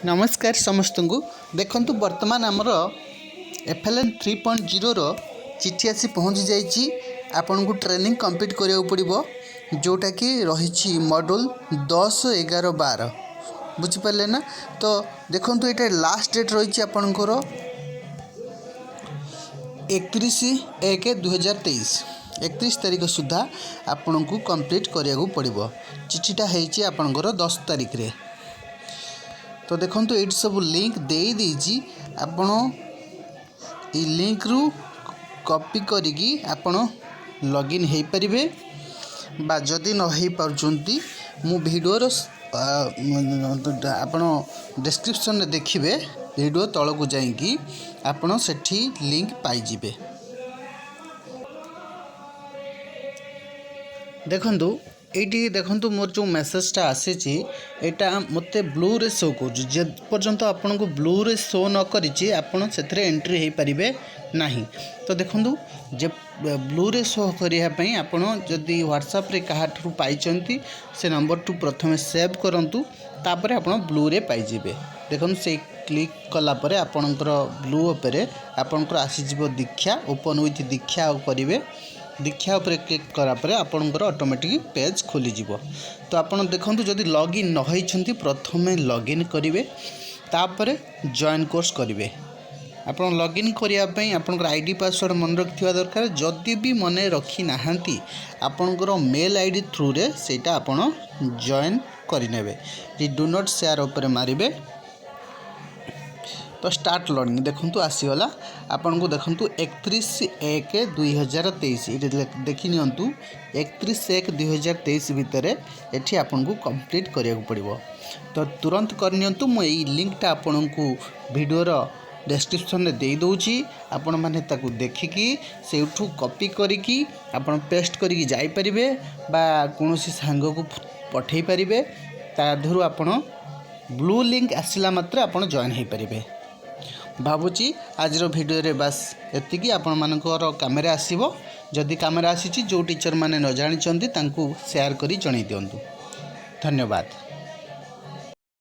नमस्कार समस्त को देखु बर्तमान आमर FLN 3.0 चिठी आसी पहुँची जाइए। आपण को ट्रेनिंग कंप्लीट करा पड़ो जोटा कि रही मॉड्यूल 10, 11, 12 बुझिपारे ना। तो देखो ये लास्ट डेट रही आपणकर 31/1/2023 31 तारीख सुधा आपण को कंप्लीट करा पड़ो। चिठीटा है आपणकर 10 तारीख रे। तो देखो ये सब लिंक दे दीजिए आपण ये लिंक रु कॉपी करिकी आपण लॉगिन हो पारे बा जदि न हो पार्टी मु वीडियोर आपण डिस्क्रिप्शन में देखिए वीडियो तल को जाइकी आपण सेठी लिंक पाइबे। देखंतु ये देखो मोर जो मेसेजटा आसी यहाँ मत ब्लू रे शो कर जे पर्यंत आपन को ब्लू रे शो न करी आपन से एंट्री हो पारे ना। तो देखो जे ब्लू रे शो करने आपन जदि व्हाट्सएप रे कहा पाई से नंबर टू प्रथम सेव करूँ तापर आप ब्लू रे पाइबे। देखो से क्लिक कलापर आपणकर ब्लू उपरे आपणकर आसीज दीक्षा ओपन विथ दीक्षा करेंगे। दीक्षा उपरे क्लिक करापर आपणकर ऑटोमेटिक पेज खोली जीवो। तो आपन देखो जदि लॉगिन न होइछंती प्रथमे लॉगिन करेंगे तापर जॉइन कोर्स करेंगे। आपन लॉगिन करने आपनकर आईडी पासवर्ड मन रखिथिबा दरकार। जदि भी मन रखी नाहांती आपनकर मेल आईडी थ्रू रे सेटा आपन जॉइन करिनेबे। जे डू नॉट शेयर ऊपर मारिबे तो स्टार्ट लर्निंग देखु आसीगला। आपन को देखु 31/1/2023 ये देखी नियंतु 31/1/2023 भितर एठी आपन को कंप्लीट करिया पड़िबो। तो तुरंत करनियंतु मु एई लिंकटा आपन को वीडियोर डिस्क्रिप्शन में दे दूची। आपण माने ताकू देखिकी सेठू कॉपी करिकी आपण पेस्ट करिकी जाई परिबे बा कोनोसी सांग को पठेई परिबे। ता धुरु आपण ब्लू लिंक आसिला मात्र आपण जॉइन हो पारे। भावुची आज वीडियो रे बस एतिकी। आपण मानकर कैमेरा आसीबो जदि कैमेरा आसीची जो टीचर माने न जानि चंती तांकू शेयर करी जणाई दियंतु। धन्यवाद।